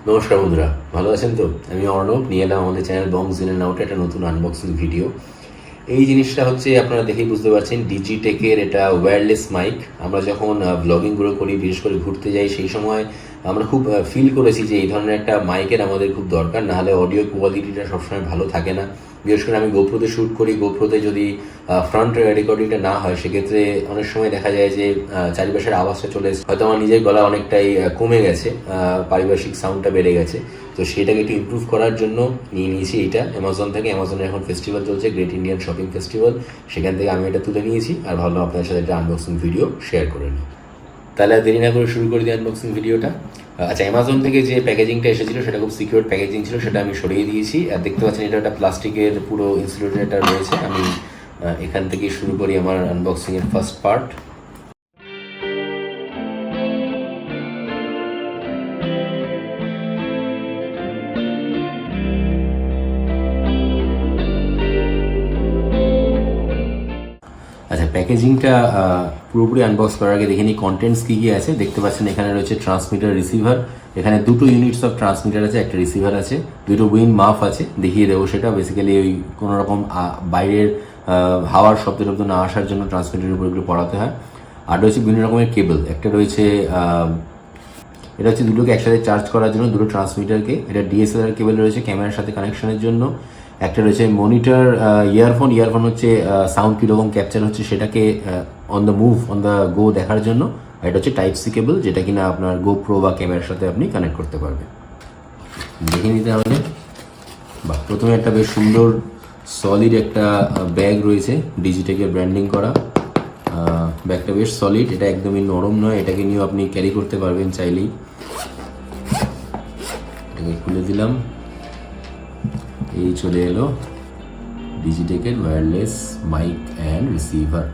নমস্কার বন্ধুরা, ভালো আছেন তো? আমি অর্ণব নিয়ে এলাম আমাদের চ্যানেল BongsIN&Out একটা নতুন আনবক্সিং ভিডিও। এই জিনিসটা হচ্ছে আপনারা দেখেই বুঝতে পারছেন, ডিজিটেকের এটা ওয়্যারলেস মাইক। আমরা যখন ব্লগিংগুলো করি, বিশেষ করে ঘুরতে যাই, সেই সময় আমরা খুব ফিল করেছি যে এই ধরনের একটা মাইকের আমাদের খুব দরকার, নাহলে অডিও কোয়ালিটিটা সবসময় ভালো থাকে না। বিশেষ করে আমি গোপ্রোতে শ্যুট করি, গোপ্রোতে যদি ফ্রন্ট রেকর্ডিংটা না হয়, সেক্ষেত্রে অনেক সময় দেখা যায় যে চারিপাশের আওয়াজটা চলে এসে হয়তো আমার নিজের গলা অনেকটাই কমে গেছে, পারিপার্শ্বিক সাউন্ডটা বেড়ে গেছে। তো সেটাকে একটু ইমপ্রুভ করার জন্য নিয়ে নিয়েছি এইটা অ্যামাজন থেকে। অ্যামাজনের এখন ফেস্টিভ্যাল চলছে, গ্রেট ইন্ডিয়ান শপিং ফেস্টিভ্যাল, সেখান থেকে আমি এটা তুলে নিয়েছি আর ভাবলাম আপনাদের সাথে একটা আনবক্সিং ভিডিও শেয়ার করে নিই। তাহলে আর দেরি না করে শুরু করে দিই আনবক্সিং ভিডিওটা। আচ্ছা, অ্যামাজন থেকে যে প্যাকেজিংটা এসেছিলো সেটা খুব সিকিউর প্যাকেজিং ছিল, সেটা আমি সরিয়ে দিয়েছি। আর দেখতে পাচ্ছেন এটা একটা প্লাস্টিকের পুরো ইনসুলেটর রয়েছে। আমি এখান থেকেই শুরু করি আমার আনবক্সিংয়ের ফার্স্ট পার্ট। আচ্ছা, প্যাকেজিংটা পুরোপুরি আনবক্স করার আগে দেখে নিই কন্টেন্টস কী কী আছে। দেখতে পাচ্ছেন এখানে রয়েছে ট্রান্সমিটার, রিসিভার। এখানে দুটো ইউনিটস অফ ট্রান্সমিটার আছে, একটা রিসিভার আছে, দুটো উইন মাফ আছে, দেখিয়ে দেবো সেটা। বেসিক্যালি ওই কোনো রকম বাইরের হাওয়ার শব্দ টব্দ না আসার জন্য ট্রান্সমিটারের উপর এগুলো পড়াতে হয়। আর রয়েছে বিভিন্ন রকমের কেবল। একটা রয়েছে এটা হচ্ছে দুটোকে একসাথে চার্জ করার জন্য, দুটো ট্রান্সমিটারকে। এটা ডিএসএলআর কেবল রয়েছে ক্যামেরার সাথে কানেকশনের জন্য। একটা রয়েছে মনিটর ইয়ারফোন হচ্ছে সাউন্ড কীরকম ক্যাপচার হচ্ছে সেটাকে on the move, on the go দেখার জন্য। আর এটা হচ্ছে টাইপ সি কেবল, যেটা কিনা আপনার গোপ্রো বা ক্যামেরার সাথে আপনি কানেক্ট করতে পারবেন। দেখে নিতে হবে। বা প্রথমে একটা বেশ সুন্দর সলিড একটা ব্যাগ রয়েছে, ডিজিটেকের ব্র্যান্ডিং করা। ব্যাগটা বেশ সলিড, এটা একদমই নরম নয়, এটাকে নিয়েও আপনি ক্যারি করতে পারবেন চাইলেই। এটাকে খুলে দিলাম, এই চলে এলো ডিজিটেকের ওয়্যারলেস মাইক অ্যান্ড রিসিভার।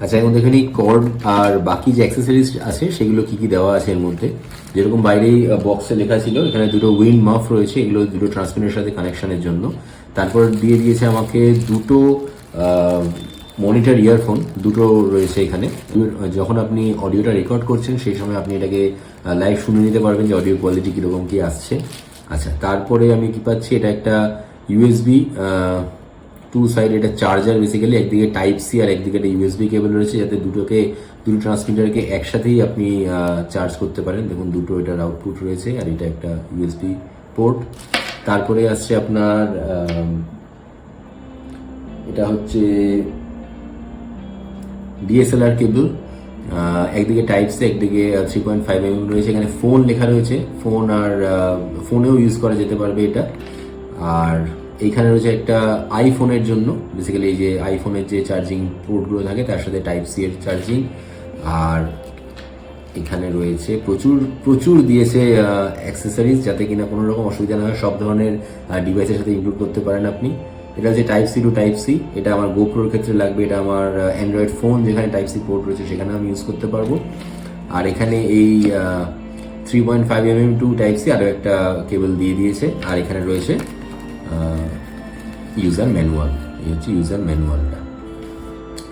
আচ্ছা, এখন দেখে নিই কর্ড আর বাকি যে অ্যাক্সেসরিজ আছে সেগুলো কী কী দেওয়া আছে এর মধ্যে। যেরকম বাইরেই বক্সে লেখা ছিল, এখানে দুটো উইন্ড মাফ রয়েছে, এগুলো দুটো ট্রান্সমিটারের সাথে কানেকশনের জন্য। তারপর দিয়ে দিয়েছে আমাকে দুটো মনিটর ইয়ারফোন, দুটো রয়েছে এখানে। যখন আপনি অডিওটা রেকর্ড করছেন সেই সময় আপনি এটাকে লাইভ শুনে নিতে পারবেন যে অডিও কোয়ালিটি কীরকম কী আসছে। আচ্ছা, তারপরে আমি কি পাচ্ছি, এটা একটা ইউএসবি টু সাইড, এটা চার্জার বেসিক্যালি। একদিকে টাইপ সি আর একদিকে একটা ইউএসবি কেবল রয়েছে, যাতে দুটো ট্রান্সমিটারকে একসাথেই আপনি চার্জ করতে পারেন। দেখুন দুটো এটার আউটপুট রয়েছে, আর এটা একটা ইউএসবি পোর্ট। তারপরে আসছে আপনার এটা হচ্ছে ডিএসএলআর কেবল, একদিকে টাইপ সি, একদিকে 3.5 mm রয়েছে। এখানে ফোন লেখা রয়েছে, ফোন আর ফোনেও ইউজ করা যেতে পারবে এটা। আর এইখানে রয়েছে একটা আইফোনের জন্য, বেসিক্যালি এই যে আইফোনের যে চার্জিং পোর্টগুলো থাকে তার সাথে টাইপ সি এর চার্জিং। আর এখানে রয়েছে প্রচুর প্রচুর দিয়েছে অ্যাক্সেসরিজ, যাতে কিনা কোনো রকম অসুবিধা না হয়, সব ধরনের ডিভাইসের সাথে ইনক্লুড করতে পারেন আপনি। এটা হচ্ছে type C to type C, এটা আমার গোপ্রোর ক্ষেত্রে লাগবে, এটা আমার অ্যান্ড্রয়েড ফোন যেখানে টাইপ সি পোর্ট রয়েছে সেখানে আমি ইউজ করতে পারবো। আর এখানে এই 3.5 mm টু টাইপ সি আরও একটা কেবল দিয়ে দিয়েছে। আর এখানে রয়েছে ইউজার ম্যানুয়াল, এই হচ্ছে ইউজার ম্যানুয়ালটা।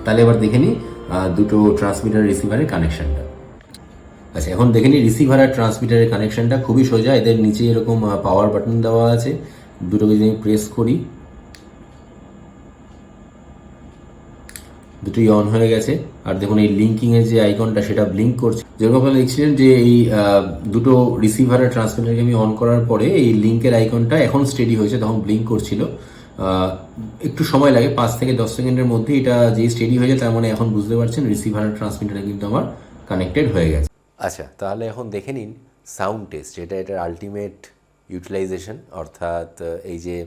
তাহলে এবার দেখে নিই দুটো ট্রান্সমিটার রিসিভারের কানেকশনটা। আচ্ছা, এখন দেখে নিই রিসিভার আর ট্রান্সমিটারের কানেকশনটা খুবই সোজা। এদের নিচে এরকম পাওয়ার বাটন দেওয়া আছে, দুটোকে যদি আমি প্রেস করি দুটোই অন হয়ে গেছে। আর দেখুন এই লিঙ্কিং এর যে আইকনটা সেটা ব্লিঙ্ক করছে। যেরকম আপনারা দেখছিলেন যে এই দুটো রিসিভার আর ট্রান্সমিটারকে আমি অন করার পরে এই লিঙ্কের আইকনটা এখন স্টেডি হয়েছে, তখন ব্লিঙ্ক করছিল। একটু সময় লাগে, 5 থেকে 10 সেকেন্ডের মধ্যে এটা যে স্টেডি হয়ে যায়, তার মানে এখন বুঝতে পারছেন রিসিভার আর ট্রান্সমিটারে কিন্তু আমার কানেক্টেড হয়ে গেছে। আচ্ছা, তাহলে এখন দেখে নিন সাউন্ড টেস্ট, এটার আলটিমেট ইউটিলাইজেশন, অর্থাৎ এই যে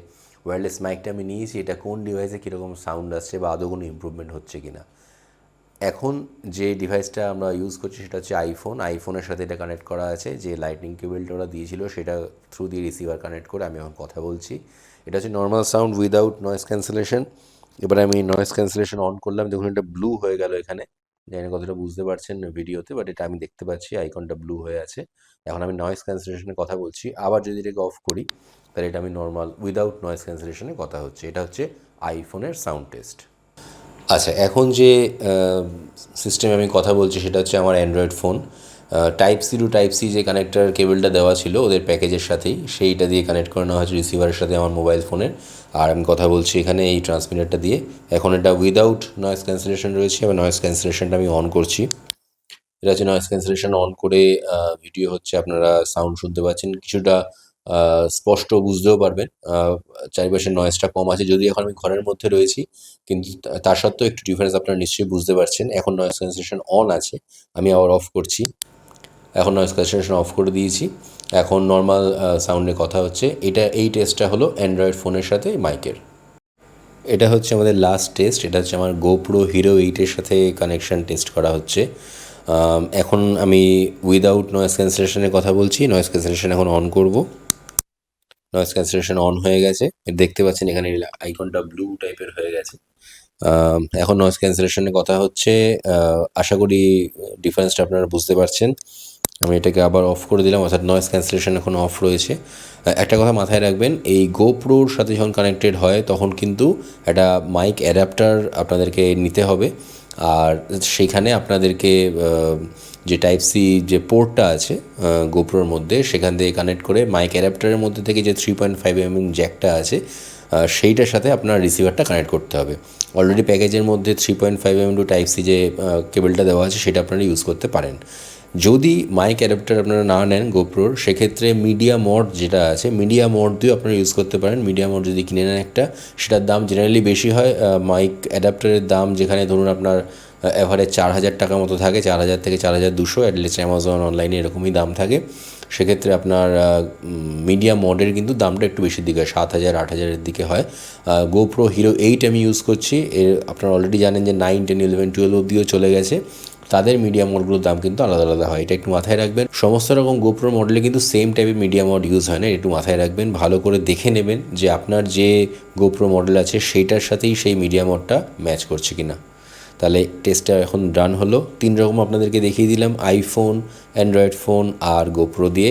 ওয়্যারলেস মাইকটা আমি নিয়েছি, এটা কোন ডিভাইসে কীরকম সাউন্ড আসছে বা আদৌ কোনো ইম্প্রুভমেন্ট হচ্ছে কি না। এখন যে ডিভাইসটা আমরা ইউজ করছি সেটা হচ্ছে আইফোনের সাথে এটা কানেক্ট করা আছে। যে লাইটনিং কেবলটা ওরা দিয়েছিল সেটা থ্রু দিয়ে রিসিভার কানেক্ট করে আমি এখন কথা বলছি। এটা হচ্ছে normal sound without noise cancellation. এবার আমি নয়েজ ক্যান্সেলেশন অন করলাম, দেখুন এটা ব্লু হয়ে গেল এখানে। জানি না কতটা বুঝতে পারছেন ভিডিওতে, বাট এটা আমি দেখতে পাচ্ছি আইকনটা ব্লু হয়ে আছে। এখন আমি নয়েজ ক্যান্সেলেশনে কথা বলছি। আবার যদি এটাকে অফ করি তাহলে এটা আমি নর্মাল উইদাউট নয়েজ ক্যান্সেলেশনে কথা হচ্ছে। এটা হচ্ছে আইফোনের সাউন্ড টেস্ট। আচ্ছা, এখন যে সিস্টেমে আমি কথা বলছি সেটা হচ্ছে আমার android phone. Type C to type C যে কানেক্টার কেবলটা দেওয়া ছিল ওদের প্যাকেজের সাথেই, সেইটা দিয়ে কানেক্ট করানো হয়েছে রিসিভারের সাথে আমার মোবাইল ফোনের। আর আমি কথা বলছি এখানে এই ট্রান্সমিটারটা দিয়ে। এখন এটা উইদাউট নয়েজ ক্যান্সেলেশন রয়েছে, এবং নয়েজ ক্যান্সেলেশনটা আমি অন করছি। এটা হচ্ছে নয়েজ ক্যান্সেলেশন অন করে ভিডিও হচ্ছে, আপনারা সাউন্ড শুনতে পাচ্ছেন, কিছুটা স্পষ্ট বুঝতেও পারবেন। চারিপাশের নয়েজটা কম আছে, যদিও এখন আমি ঘরের মধ্যে রয়েছি, কিন্তু তার সত্ত্বেও একটু ডিফারেন্স আপনারা নিশ্চয়ই বুঝতে পারছেন। এখন নয়েজ ক্যান্সেলেশন অন আছে, আমি আবার অফ করছি। এখন নয়েজ ক্যান্সেলেশন অফ করে দিয়েছি। এখন নর্মাল সাউন্ডে কথা হচ্ছে। এই টেস্টটা হলো অ্যান্ড্রয়েড ফোনের সাথে মাইকের। এটা হচ্ছে আমাদের লাস্ট টেস্ট। এটা হচ্ছে আমার গোপ্রো হিরো 8-এর সাথে কানেকশান টেস্ট করা হচ্ছে। এখন আমি উইদাউট নয়েজ ক্যান্সেলেশনের কথা বলছি। নয়েজ ক্যান্সেলেশন এখন অন করব। নয়েজ ক্যান্সেলেশন অন হয়ে গেছে, দেখতে পাচ্ছেন এখানে আইকনটা ব্লু টাইপের হয়ে গেছে। এখন নয়েজ ক্যান্সেলেশনের কথা হচ্ছে। আশা করি ডিফারেন্সটা আপনারা বুঝতে পারছেন। আমি এটাকে আবার অফ করে দিলাম, অর্থাৎ নয়েজ ক্যান্সেলেশন এখন অফ রয়েছে। একটা কথা মাথায় রাখবেন, এই গোপ্রোর সাথে যখন কানেক্টেড হয় তখন কিন্তু একটা মাইক অ্যাডাপ্টার আপনাদেরকে নিতে হবে। আর সেইখানে আপনাদেরকে যে টাইপ সি যে পোর্টটা আছে গোপ্রোর মধ্যে, সেখান থেকে কানেক্ট করে মাইক অ্যাডাপ্টারের মধ্যে থেকে যে 3.5mm জ্যাকটা আছে সেইটার সাথে আপনার রিসিভারটা কানেক্ট করতে হবে। অলরেডি প্যাকেজের মধ্যে 3.5mm টু টাইপ সি যে কেবলটা দেওয়া আছে সেটা আপনারা ইউজ করতে পারেন। যদি মাইক অ্যাডাপ্টার আপনারা না নেন গোপ্রোর, সেক্ষেত্রে মিডিয়া মড যেটা আছে, মিডিয়া মড দিয়েও আপনারা ইউজ করতে পারেন। মিডিয়া মড যদি কিনে নেন একটা, সেটার দাম জেনারেলি বেশি হয়। মাইক অ্যাডাপ্টারের দাম যেখানে ধরুন আপনার এভারেজ 4,000 টাকা মতো থাকে, 4,000 থেকে 4,200, অ্যাটলিস্ট অ্যামাজন অনলাইনে এরকমই দাম থাকে। সেক্ষেত্রে আপনার মিডিয়া মডের কিন্তু দামটা একটু বেশির দিকে হয়, 7,000 8,000-এর দিকে হয়। গোপ্রো হিরো 8 আমি ইউজ করছি। আপনারা অলরেডি জানেন যে 9, 10, 11, 12 অবধিও চলে গেছে। তাদের মিডিয়া মডগুলোর দাম কিন্তু আলাদা আলাদা হয়, এটা একটু মাথায় রাখবেন। সমস্ত রকম গোপ্রো মডেলে কিন্তু সেম টাইপের মিডিয়া মড ইউজ হয় না, একটু মাথায় রাখবেন। ভালো করে দেখে নেবেন যে আপনার যে গোপ্রো মডেল আছে সেইটার সাথেই সেই মিডিয়া মডটা ম্যাচ করছে কিনা। তাহলে টেস্টটা এখন ডান হলো। 3 রকম আপনাদেরকে দেখিয়ে দিলাম, আইফোন, অ্যান্ড্রয়েড ফোন আর গোপ্রো দিয়ে।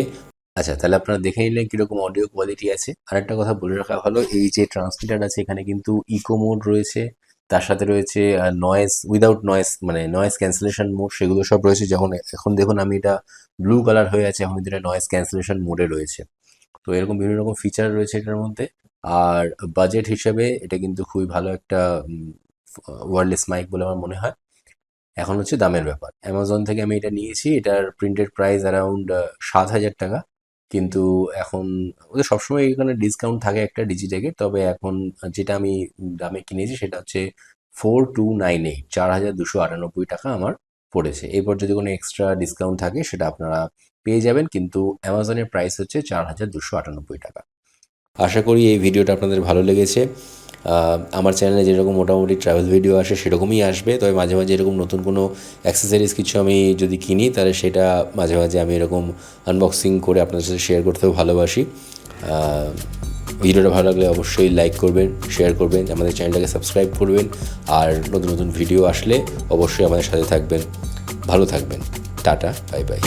আচ্ছা, তাহলে আপনারা দেখে নিলেন কীরকম অডিও কোয়ালিটি আছে। আরেকটা কথা বলে রাখা ভালো, এই যে ট্রান্সমিটার আছে এখানে কিন্তু ইকো মোড রয়েছে, তার সাথে রয়েছে নয়েজ উইদাউট নয়েজ, মানে নয়েজ ক্যান্সেলেশন মোড, সেগুলো সব রয়েছে। যখন এখন দেখুন আমি এটা ব্লু কালার হয়ে আছে, এখন কিন্তু এটা নয়েজ ক্যান্সেলেশন মোডে রয়েছে। তো এরকম বিভিন্ন রকম ফিচার রয়েছে এটার মধ্যে। আর বাজেট হিসেবে এটা কিন্তু খুবই ভালো একটা ওয়্যারলেস মাইক বলে আমার মনে হয়। এখন হচ্ছে দামের ব্যাপার। অ্যামাজন থেকে আমি এটা নিয়েছি, এটার প্রিন্টেড প্রাইস অ্যারাউন্ড 7,000 টাকা। কিন্তু এখন ওদের সবসময় এখানে ডিসকাউন্ট থাকে একটা ডিজিটেকের, তবে এখন যেটা আমি দামে কিনেছি সেটা হচ্ছে 4,298, 4,298 টাকা আমার পড়েছে। এরপর যদি কোনো এক্সট্রা ডিসকাউন্ট থাকে সেটা আপনারা পেয়ে যাবেন, কিন্তু অ্যামাজনের প্রাইস হচ্ছে 4,298 টাকা। আশা করি এই ভিডিওটা আপনাদের ভালো লেগেছে। আমার চ্যানেলে যেরকম মোটামুটি ট্রাভেল ভিডিও আসে সেরকমই আসবে, তবে মাঝে মাঝে এরকম নতুন কোনো অ্যাক্সেসরিজ কিছু আমি যদি কিনি, তাহলে সেটা মাঝে মাঝে আমি এরকম আনবক্সিং করে আপনাদের সাথে শেয়ার করতেও ভালোবাসি। ভিডিওটা ভালো লাগলে অবশ্যই লাইক করবেন, শেয়ার করবেন, আমাদের চ্যানেলটাকে সাবস্ক্রাইব করবেন। আর নতুন নতুন ভিডিও আসলে অবশ্যই আমাদের সাথে থাকবেন। ভালো থাকবেন। Tata, bye bye.